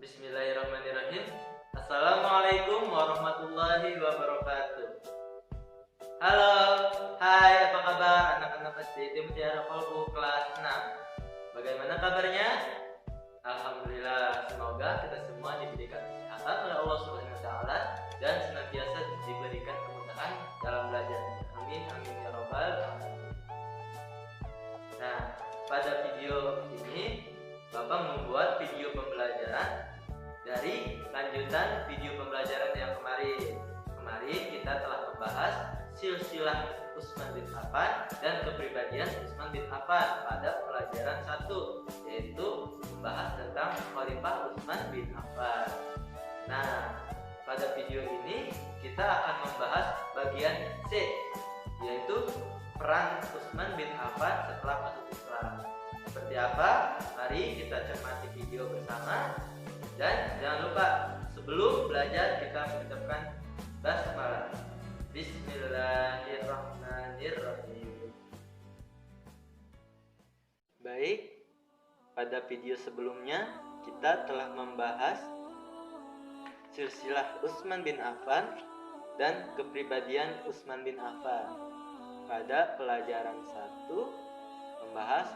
Bismillahirrahmanirrahim. Assalamualaikum warahmatullahi wabarakatuh. Halo, hai, apa kabar anak-anak SD Mutiara Kolbu kelas 6? Bagaimana kabarnya? Alhamdulillah, semoga kita semua diberikan kesehatan oleh Allah Subhanahu wa taala dan senantiasa diberikan kemudahan dalam belajar. Amin amin ya rabbal alamin. Nah, pada video ini Bapak membuat video pembelajaran dari lanjutan video pembelajaran yang kemarin. Kemarin kita telah membahas silsilah Utsman bin Affan dan kepribadian Utsman bin Affan pada pelajaran 1, yaitu membahas tentang Khalifah Utsman bin Affan. Nah, pada video ini kita akan membahas bagian C, yaitu peran Utsman bin Affan setelah masuk Islam. Seperti apa? Mari kita cermati video bersama. Dan jangan lupa sebelum belajar kita mengucapkan basmalah. Bismillahirrahmanirrahim. Baik, pada video sebelumnya kita telah membahas silsilah Utsman bin Affan dan kepribadian Utsman bin Affan. Pada pelajaran 1 membahas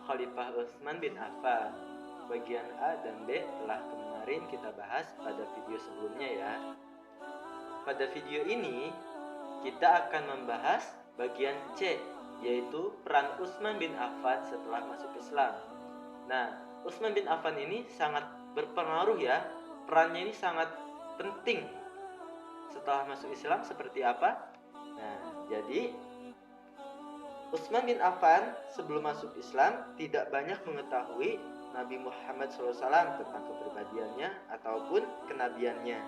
Khalifah Utsman bin Affan. Bagian A dan B telah kemarin kita bahas pada video sebelumnya ya. Pada video ini kita akan membahas bagian C, yaitu peran Utsman bin Affan setelah masuk Islam. Nah, Utsman bin Affan ini sangat berpengaruh ya. Perannya ini sangat penting setelah masuk Islam. Seperti apa? Nah, jadi Utsman bin Affan sebelum masuk Islam tidak banyak mengetahui Nabi Muhammad SAW tentang kepribadiannya ataupun kenabiannya.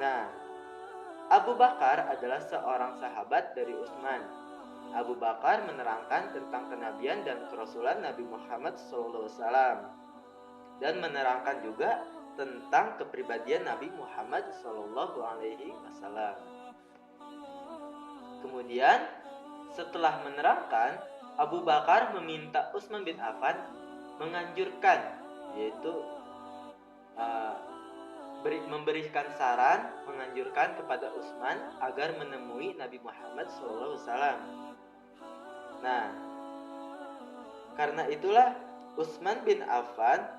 Nah, Abu Bakar adalah seorang sahabat dari Utsman. Abu Bakar menerangkan tentang kenabian dan kerasulan Nabi Muhammad SAW dan menerangkan juga tentang kepribadian Nabi Muhammad SAW. Kemudian setelah menerangkan, Abu Bakar meminta Utsman bin Affan menganjurkan, yaitu memberikan saran, menganjurkan kepada Utsman agar menemui Nabi Muhammad SAW. Nah, karena itulah Utsman bin Affan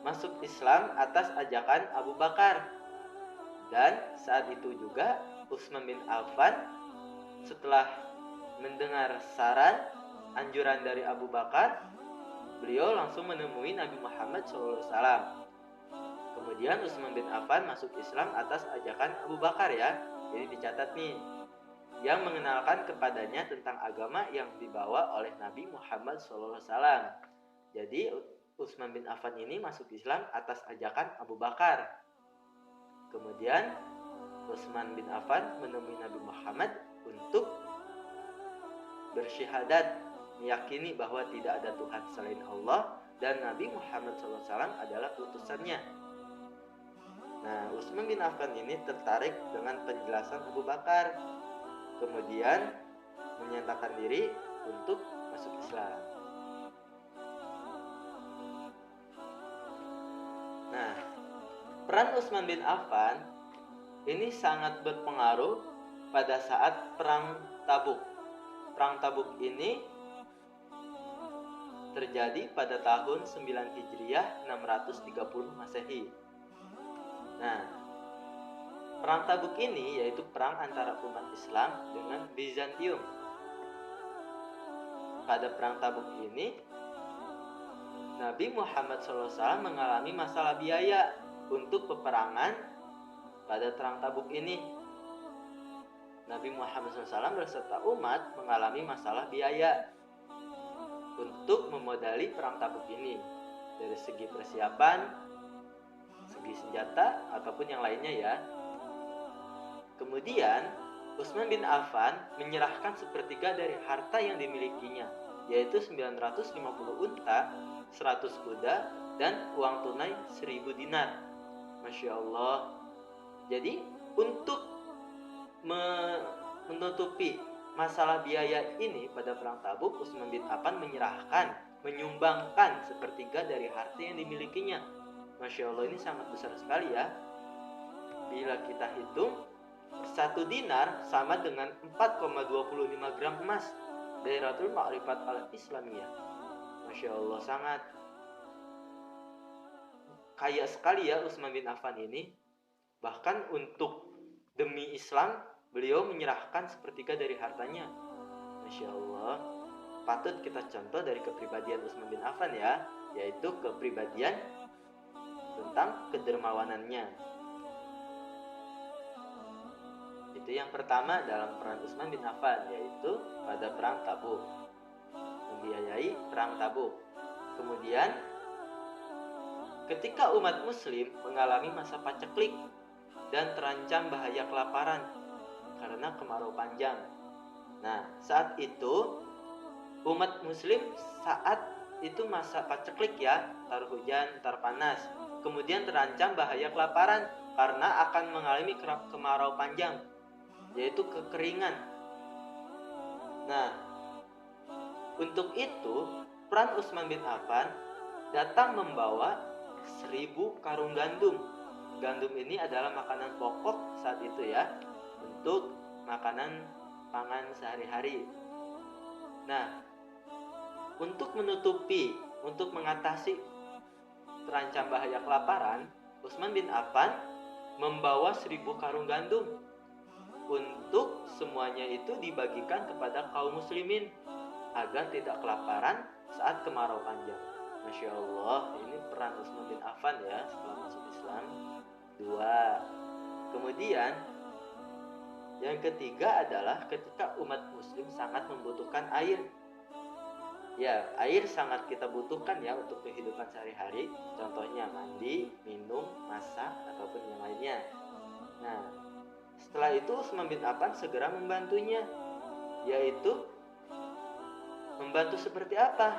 masuk Islam atas ajakan Abu Bakar. Dan saat itu juga Utsman bin Affan setelah mendengar saran, anjuran dari Abu Bakar, beliau langsung menemui Nabi Muhammad SAW. Kemudian Utsman bin Affan masuk Islam atas ajakan Abu Bakar ya. Jadi dicatat nih, yang mengenalkan kepadanya tentang agama yang dibawa oleh Nabi Muhammad SAW. Jadi Utsman bin Affan ini masuk Islam atas ajakan Abu Bakar. Kemudian Utsman bin Affan menemui Nabi Muhammad untuk bersyahadat, meyakini bahwa tidak ada Tuhan selain Allah dan Nabi Muhammad SAW adalah utusannya. Nah, Utsman bin Affan ini tertarik dengan penjelasan Abu Bakar, kemudian menyatakan diri untuk masuk Islam. Nah, peran Utsman bin Affan ini sangat berpengaruh pada saat Perang Tabuk. Perang Tabuk ini terjadi pada tahun 9 Hijriah 630 Masehi. Nah, Perang Tabuk ini yaitu perang antara umat Islam dengan Bizantium. Pada Perang Tabuk ini Nabi Muhammad SAW mengalami masalah biaya untuk peperangan pada Perang Tabuk ini. Nabi Muhammad SAW berserta umat mengalami masalah biaya untuk memodali Perang Tabuk ini, dari segi persiapan, segi senjata, ataupun yang lainnya ya. Kemudian Utsman bin Affan menyerahkan sepertiga dari harta yang dimilikinya, yaitu 950 unta, 100 kuda, dan uang tunai 1000 dinar. Masya Allah. Jadi untuk menutupi masalah biaya ini pada Perang Tabuk, Utsman bin Affan menyumbangkan sepertiga dari harta yang dimilikinya. Masya Allah, ini sangat besar sekali ya. Bila kita hitung, 1 dinar sama dengan 4,25 gram emas. Dairatul Ma'rifat al-Islamiyah. Masya Allah, sangat kaya sekali ya Utsman bin Affan ini. Bahkan untuk demi Islam, beliau menyerahkan sepertiga dari hartanya. Masya Allah, patut kita contoh dari kepribadian Utsman bin Affan ya, yaitu kepribadian tentang kedermawanannya. Itu yang pertama dalam peran Utsman bin Affan, yaitu pada perang Tabuk, membiayai perang Tabuk. Kemudian ketika umat muslim mengalami masa paceklik dan terancam bahaya kelaparan karena kemarau panjang. Nah, saat itu umat muslim saat itu masa paceklik ya, tar hujan, tar panas. Kemudian terancam bahaya kelaparan karena akan mengalami kemarau panjang, yaitu kekeringan. Nah, untuk itu peran Utsman bin Affan datang membawa 1000 karung gandum. Gandum ini adalah makanan pokok saat itu ya, untuk makanan pangan sehari-hari. Nah, untuk mengatasi terancam bahaya kelaparan, Utsman bin Affan membawa 1000 karung gandum untuk semuanya itu dibagikan kepada kaum muslimin agar tidak kelaparan saat kemarau panjang. Masya Allah, ini peran Utsman bin Affan ya setelah masuk Islam. 2. Kemudian yang ketiga adalah ketika umat muslim sangat membutuhkan air. Ya, air sangat kita butuhkan ya untuk kehidupan sehari-hari. Contohnya mandi, minum, masak, ataupun yang lainnya. Nah, setelah itu Utsman bin Affan segera membantunya, yaitu membantu seperti apa?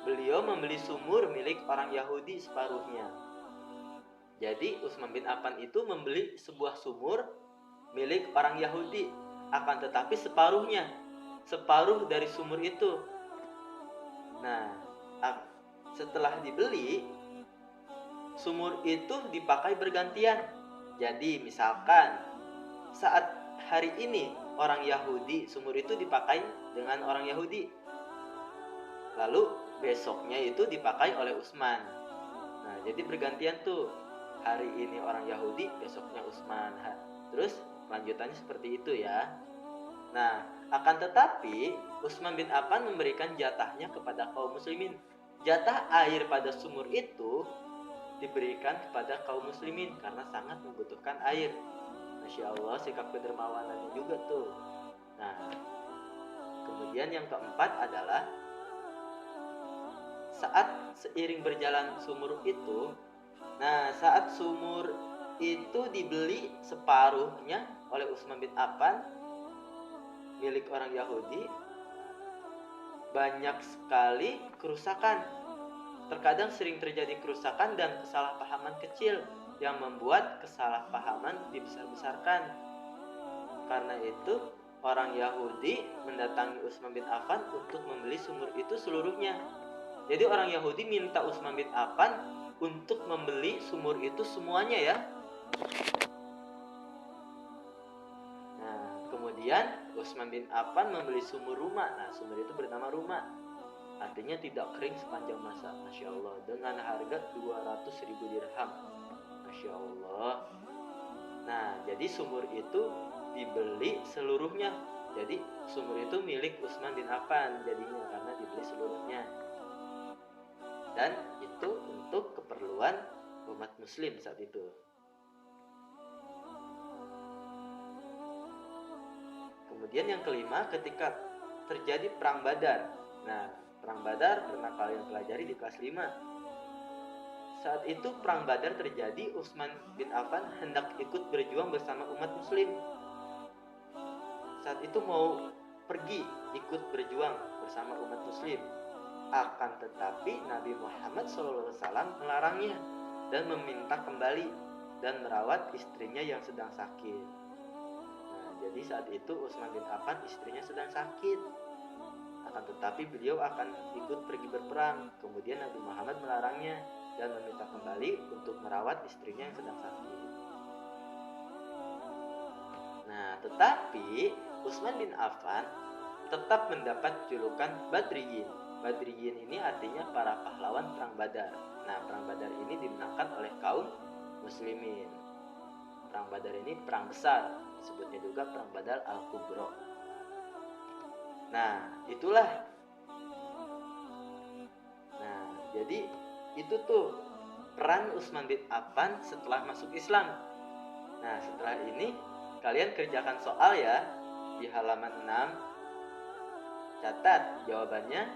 Beliau membeli sumur milik orang Yahudi separuhnya. Jadi Utsman bin Affan itu membeli sebuah sumur milik orang Yahudi, akan tetapi separuh dari sumur itu. Nah, setelah dibeli, sumur itu dipakai bergantian. Jadi misalkan saat hari ini orang Yahudi, sumur itu dipakai dengan orang Yahudi, lalu besoknya itu dipakai oleh Utsman. Nah, jadi bergantian tuh, hari ini orang Yahudi, besoknya Utsman. Terus lanjutannya seperti itu ya. Nah, akan tetapi Utsman bin Affan memberikan jatahnya kepada kaum muslimin. Jatah air pada sumur itu diberikan kepada kaum muslimin karena sangat membutuhkan air. Masya Allah, sikap kedermawanannya juga tuh. Nah, kemudian yang keempat adalah saat seiring berjalan sumur itu, saat sumur itu dibeli separuhnya oleh Utsman bin Affan milik orang Yahudi, banyak sekali kerusakan. Terkadang sering terjadi kerusakan dan kesalahpahaman kecil yang membuat kesalahpahaman dibesar-besarkan. Karena itu orang Yahudi mendatangi Utsman bin Affan untuk membeli sumur itu seluruhnya. Jadi orang Yahudi minta Utsman bin Affan untuk membeli sumur itu semuanya ya. Kemudian Utsman bin Affan membeli sumur Ruma. Nah, sumur itu bernama Ruma, artinya tidak kering sepanjang masa. Masya Allah, dengan harga 200.000 dirham. Masya Allah. Nah, jadi sumur itu dibeli seluruhnya. Jadi sumur itu milik Utsman bin Affan jadinya karena dibeli seluruhnya. Dan itu untuk keperluan umat muslim saat itu. Kemudian yang kelima, ketika terjadi perang Badar. Nah, perang Badar pernah kalian pelajari di kelas 5. Saat itu perang Badar terjadi, Utsman bin Affan hendak ikut berjuang bersama umat muslim. Saat itu mau pergi ikut berjuang bersama umat muslim. Akan tetapi Nabi Muhammad SAW melarangnya dan meminta kembali dan merawat istrinya yang sedang sakit. Jadi saat itu Utsman bin Affan istrinya sedang sakit. Akan tetapi beliau akan ikut pergi berperang. Kemudian Nabi Muhammad melarangnya dan meminta kembali untuk merawat istrinya yang sedang sakit. Nah, tetapi Utsman bin Affan tetap mendapat julukan Badriyin. Badriyin ini artinya para pahlawan perang Badar. Nah, perang Badar ini dimenangkan oleh kaum muslimin. Perang Badar ini perang besar, disebutnya juga perang Badar Al-Kubra. Nah, itulah. Nah, jadi itu tuh peran Utsman bin Affan setelah masuk Islam. Nah, setelah ini kalian kerjakan soal ya di halaman 6. Catat jawabannya,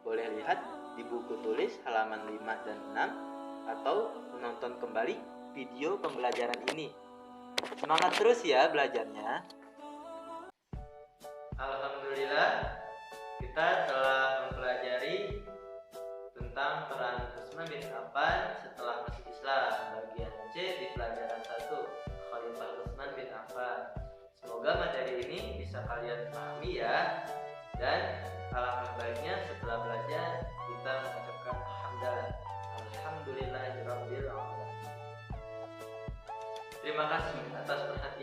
boleh lihat di buku tulis halaman 5 dan 6 atau menonton kembali video pembelajaran ini. Semangat terus ya belajarnya. Alhamdulillah, kita telah mempelajari tentang peran Utsman bin Affan setelah masuk Islam. Bagian C di pelajaran 1, Khalifah Utsman bin Affan. Semoga materi ini bisa kalian pahami ya. Dan alangkah baiknya setelah belajar kita mengucapkan alhamdulillahirabbil alamin. Terima kasih atas perhatian